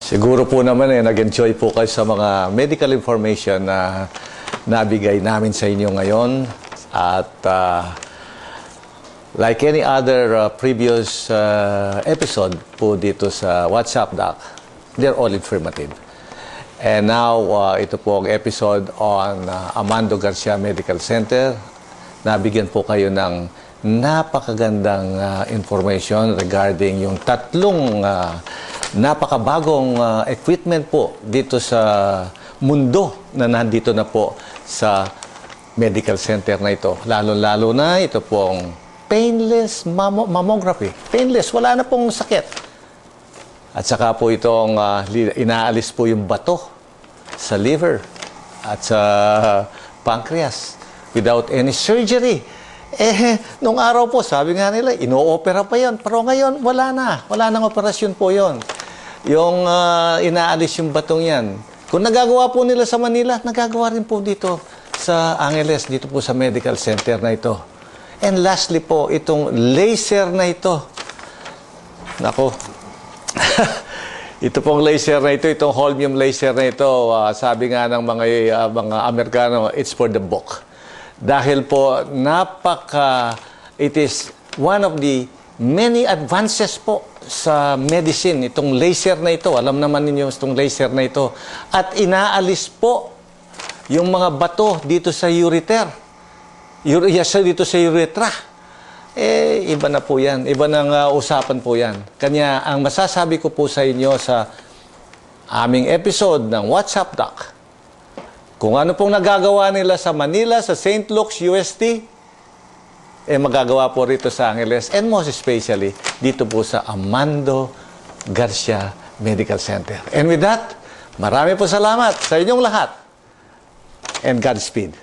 Siguro po naman nag-enjoy po kayo sa mga medical information na nabigay namin sa inyo ngayon. At like any other previous episode po dito sa WhatsApp Doc, they're all informative. And now, ito po ang episode on Armando Garcia Medical Center. Nabigyan po kayo ng napakagandang information regarding yung tatlong napakabagong equipment po dito sa mundo na nandito na po sa medical center na ito. Lalo-lalo na ito pong painless mammography. Painless, wala na pong sakit. At saka po itong inaalis po yung bato sa liver at sa pancreas without any surgery. Nung araw po, sabi nga nila, ino-opera pa yon. Pero ngayon, wala na. Wala nang operasyon po yon. Yung inaalis yung batong yan. Kung nagagawa po nila sa Manila, nagagawa rin po dito sa Angeles, dito po sa medical center na ito. And lastly po, itong laser na ito. Nako. Ito pong laser na ito, itong holmium laser na ito, sabi nga ng mga Amerikano, it's for the book. Dahil po, it is one of the many advances po sa medicine, itong laser na ito. Alam naman ninyo itong laser na ito. At inaalis po yung mga bato dito sa ureter. Dito sa urethra. Iba na po yan. Iba nang usapan po yan. Kanya, ang masasabi ko po sa inyo sa aming episode ng WhatsApp Doc, kung ano pong nagagawa nila sa Manila, sa St. Luke's, UST, magagawa po rito sa Angeles, and most especially, dito po sa Armando Garcia Medical Center. And with that, marami po salamat sa inyong lahat. And Godspeed.